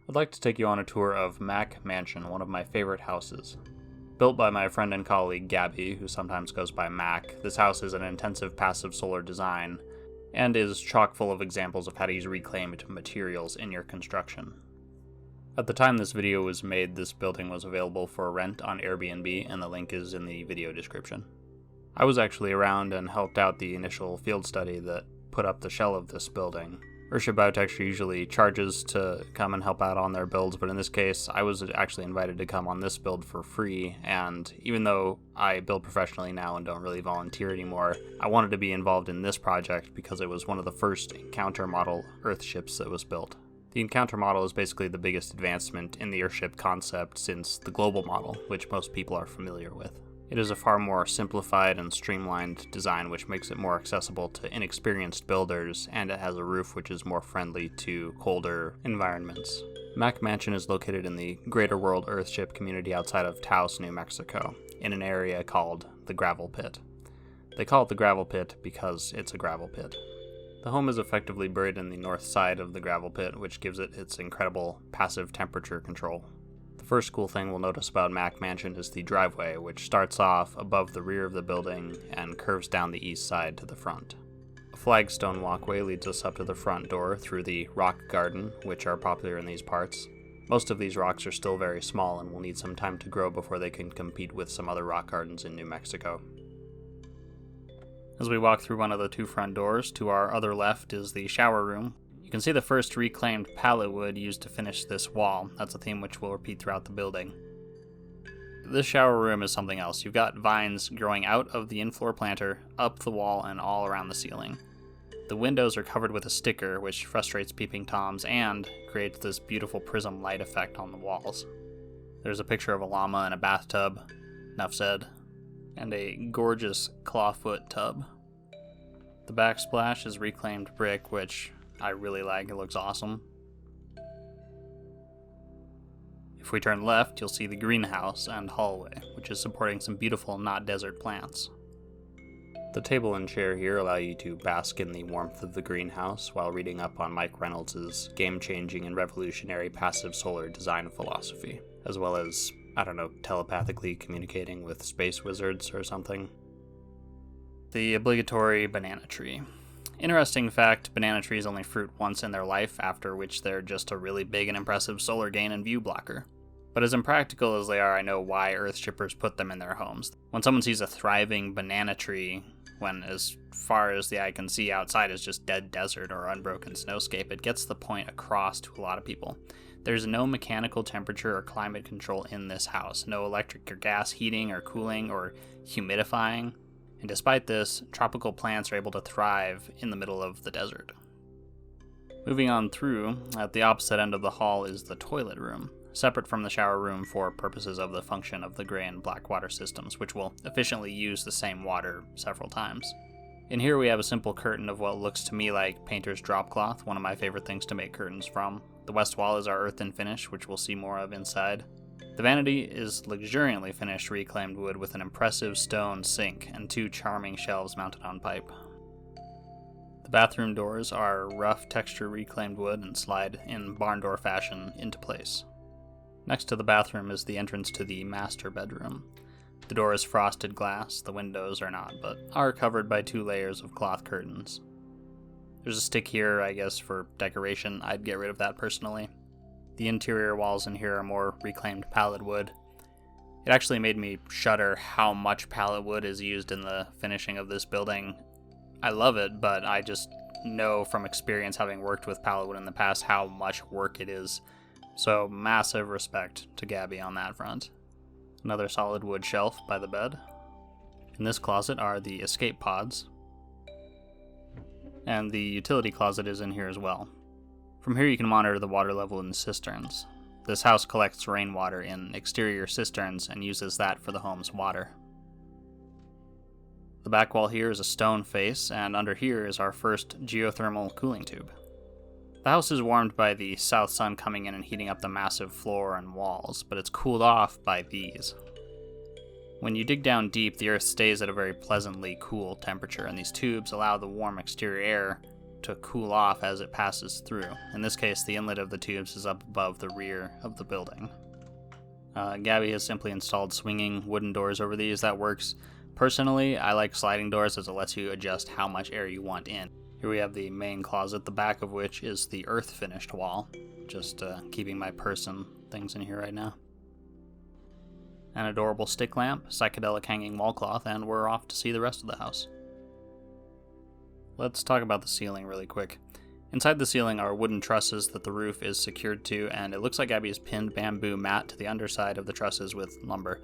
I'd like to take you on a tour of Mac Mansion, one of my favorite houses. Built by my friend and colleague Gabby, who sometimes goes by Mac, this house is an intensive passive solar design, and is chock full of examples of how to use reclaimed materials in your construction. At the time this video was made, this building was available for rent on AirBnB, and the link is in the video description. I was actually around and helped out the initial field study that put up the shell of this building. Earthship Biotexture usually charges to come and help out on their builds, but in this case, I was actually invited to come on this build for free, and even though I build professionally now and don't really volunteer anymore, I wanted to be involved in this project because it was one of the first Encounter Model Earthships that was built. The Encounter model is basically the biggest advancement in the Earthship concept since the global model, which most people are familiar with. It is a far more simplified and streamlined design, which makes it more accessible to inexperienced builders, and it has a roof which is more friendly to colder environments. Mac Mansion is located in the Greater World Earthship community outside of Taos, New Mexico, in an area called the Gravel Pit. They call it the Gravel Pit because it's a gravel pit. The home is effectively buried in the north side of the gravel pit, which gives it its incredible passive temperature control. The first cool thing we'll notice about Mac Mansion is the driveway, which starts off above the rear of the building and curves down the east side to the front. A flagstone walkway leads us up to the front door through the rock garden, which are popular in these parts. Most of these rocks are still very small and will need some time to grow before they can compete with some other rock gardens in New Mexico. As we walk through one of the two front doors, to our other left is the shower room. You can see the first reclaimed pallet wood used to finish this wall. That's a theme which will repeat throughout the building. This shower room is something else. You've got vines growing out of the in-floor planter, up the wall, and all around the ceiling. The windows are covered with a sticker, which frustrates peeping toms and creates this beautiful prism light effect on the walls. There's a picture of a llama in a bathtub, enough said, and a gorgeous clawfoot tub. The backsplash is reclaimed brick, which I really like. It looks awesome. If we turn left, you'll see the greenhouse and hallway, which is supporting some beautiful not desert plants. The table and chair here allow you to bask in the warmth of the greenhouse while reading up on Mike Reynolds' game-changing and revolutionary passive solar design philosophy, as well as, telepathically communicating with space wizards or something. The obligatory banana tree. Interesting fact, banana trees only fruit once in their life, after which they're just a really big and impressive solar gain and view blocker. But as impractical as they are, I know why Earthshippers put them in their homes. When someone sees a thriving banana tree, when as far as the eye can see outside is just dead desert or unbroken snowscape, it gets the point across to a lot of people. There's no mechanical temperature or climate control in this house, no electric or gas heating or cooling or humidifying. And despite this, tropical plants are able to thrive in the middle of the desert. Moving on through, at the opposite end of the hall is the toilet room, separate from the shower room for purposes of the function of the gray and black water systems, which will efficiently use the same water several times. In here we have a simple curtain of what looks to me like painter's drop cloth, one of my favorite things to make curtains from. The west wall is our earthen finish, which we'll see more of inside. The vanity is luxuriantly finished reclaimed wood with an impressive stone sink and two charming shelves mounted on pipe. The bathroom doors are rough texture reclaimed wood and slide in barn door fashion into place. Next to the bathroom is the entrance to the master bedroom. The door is frosted glass, the windows are not, but are covered by 2 layers of cloth curtains. There's a stick here, I guess, for decoration. I'd get rid of that personally. The interior walls in here are more reclaimed pallet wood. It actually made me shudder how much pallet wood is used in the finishing of this building. I love it, but I just know from experience, having worked with pallet wood in the past, how much work it is. So massive respect to Gabby on that front. Another solid wood shelf by the bed. In this closet are the escape pods. And the utility closet is in here as well. From here you can monitor the water level in the cisterns. This house collects rainwater in exterior cisterns and uses that for the home's water. The back wall here is a stone face, and under here is our first geothermal cooling tube. The house is warmed by the south sun coming in and heating up the massive floor and walls, but it's cooled off by these. When you dig down deep, the earth stays at a very pleasantly cool temperature, and these tubes allow the warm exterior air to cool off as it passes through. In this case, the inlet of the tubes is up above the rear of the building. Gabby has simply installed swinging wooden doors over these. That works. Personally, I like sliding doors as it lets you adjust how much air you want in. Here we have the main closet, the back of which is the earth finished wall. Just keeping my purse and things in here right now. An adorable stick lamp, psychedelic hanging wall cloth, and we're off to see the rest of the house. Let's talk about the ceiling really quick. Inside the ceiling are wooden trusses that the roof is secured to, and it looks like Gabby has pinned bamboo mat to the underside of the trusses with lumber.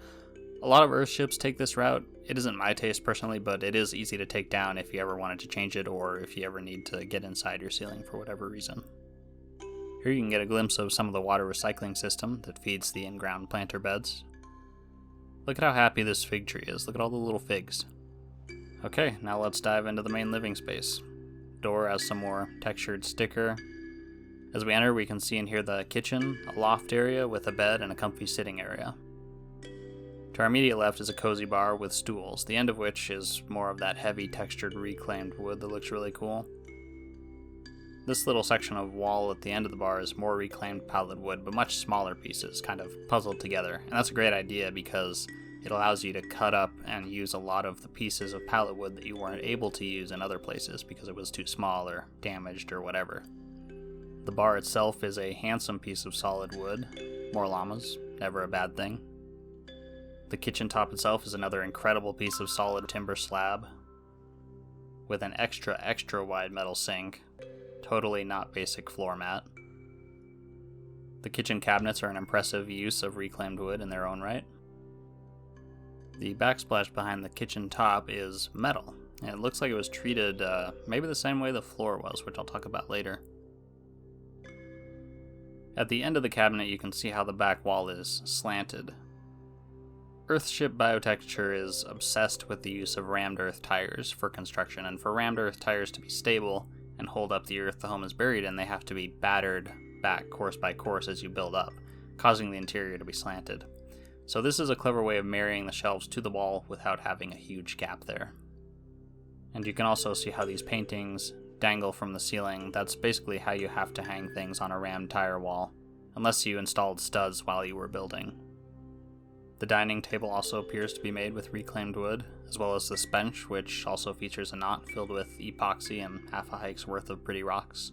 A lot of Earthships take this route. It isn't my taste personally, but it is easy to take down if you ever wanted to change it or if you ever need to get inside your ceiling for whatever reason. Here you can get a glimpse of some of the water recycling system that feeds the in-ground planter beds. Look at how happy this fig tree is. Look at all the little figs. Okay, now let's dive into the main living space. Door has some more textured sticker. As we enter, we can see and hear the kitchen, a loft area with a bed and a comfy sitting area. To our immediate left is a cozy bar with stools, the end of which is more of that heavy textured reclaimed wood that looks really cool. This little section of wall at the end of the bar is more reclaimed pallet wood, but much smaller pieces, kind of puzzled together. And that's a great idea because it allows you to cut up and use a lot of the pieces of pallet wood that you weren't able to use in other places because it was too small or damaged or whatever. The bar itself is a handsome piece of solid wood. More llamas, never a bad thing. The kitchen top itself is another incredible piece of solid timber slab with an extra wide metal sink. Totally not basic floor mat. The kitchen cabinets are an impressive use of reclaimed wood in their own right. The backsplash behind the kitchen top is metal, and it looks like it was treated maybe the same way the floor was, which I'll talk about later. At the end of the cabinet you can see how the back wall is slanted. Earthship Biotexture is obsessed with the use of rammed earth tires for construction, and for rammed earth tires to be stable and hold up the earth the home is buried in, they have to be battered back course by course as you build up, causing the interior to be slanted. So this is a clever way of marrying the shelves to the wall without having a huge gap there. And you can also see how these paintings dangle from the ceiling. That's basically how you have to hang things on a rammed tire wall, unless you installed studs while you were building. The dining table also appears to be made with reclaimed wood, as well as this bench, which also features a knot filled with epoxy and half a hike's worth of pretty rocks.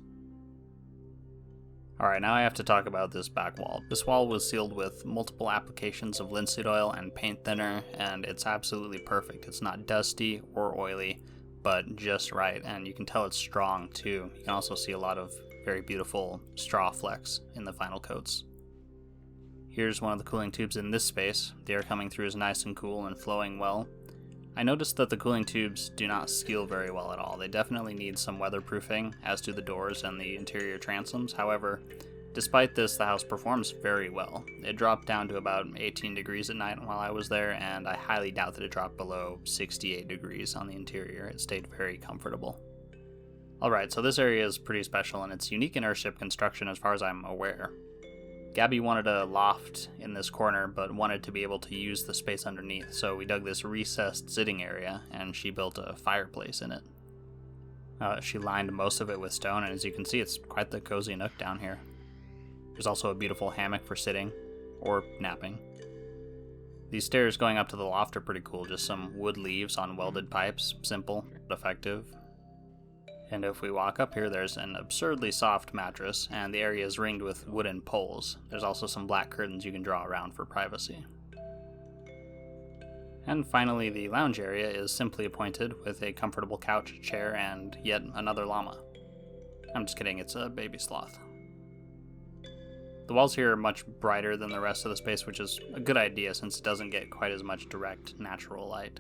Alright, now I have to talk about this back wall. This wall was sealed with multiple applications of linseed oil and paint thinner, and it's absolutely perfect. It's not dusty or oily, but just right, and you can tell it's strong too. You can also see a lot of very beautiful straw flecks in the final coats. Here's one of the cooling tubes in this space. The air coming through is nice and cool and flowing well. I noticed that the cooling tubes do not seal very well at all. They definitely need some weatherproofing, as do the doors and the interior transoms. However, despite this, the house performs very well. It dropped down to about 18 degrees at night while I was there, and I highly doubt that it dropped below 68 degrees on the interior. It stayed very comfortable. Alright, so this area is pretty special, and it's unique in Earthship construction as far as I'm aware. Gabby wanted a loft in this corner, but wanted to be able to use the space underneath, so we dug this recessed sitting area, and she built a fireplace in it. She lined most of it with stone, and as you can see, it's quite the cozy nook down here. There's also a beautiful hammock for sitting, or napping. These stairs going up to the loft are pretty cool, just some wood leaves on welded pipes, simple, but effective. And if we walk up here, there's an absurdly soft mattress, and the area is ringed with wooden poles. There's also some black curtains you can draw around for privacy. And finally, the lounge area is simply appointed with a comfortable couch, chair, and yet another llama. I'm just kidding, it's a baby sloth. The walls here are much brighter than the rest of the space, which is a good idea since it doesn't get quite as much direct natural light.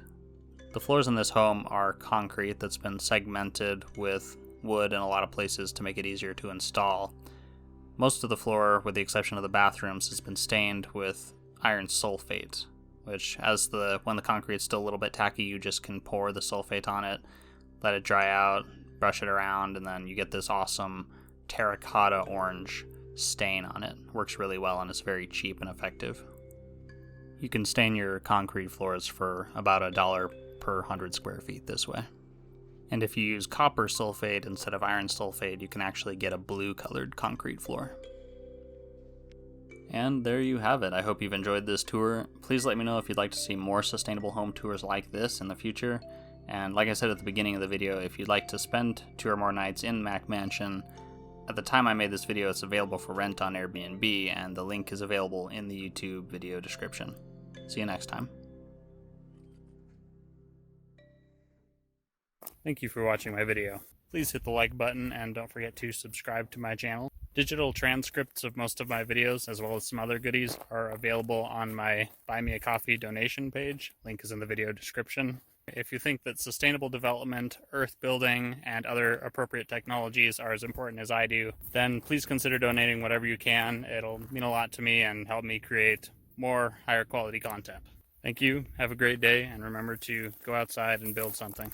The floors in this home are concrete that's been segmented with wood in a lot of places to make it easier to install. Most of the floor, with the exception of the bathrooms, has been stained with iron sulfate, which when the concrete's still a little bit tacky, you just can pour the sulfate on it, let it dry out, brush it around, and then you get this awesome terracotta orange stain on it. Works really well and is very cheap and effective. You can stain your concrete floors for about $1 per 100 square feet this way. And if you use copper sulfate instead of iron sulfate, you can actually get a blue-colored concrete floor. And there you have it. I hope you've enjoyed this tour. Please let me know if you'd like to see more sustainable home tours like this in the future. And like I said at the beginning of the video, if you'd like to spend 2 or more nights in Mac Mansion, at the time I made this video, it's available for rent on Airbnb, and the link is available in the YouTube video description. See you next time. Thank you for watching my video. Please hit the like button and don't forget to subscribe to my channel. Digital transcripts of most of my videos, as well as some other goodies, are available on my Buy Me a Coffee donation page. Link is in the video description. If you think that sustainable development, earth building, and other appropriate technologies are as important as I do, then please consider donating whatever you can. It'll mean a lot to me and help me create more higher quality content. Thank you, have a great day, and remember to go outside and build something.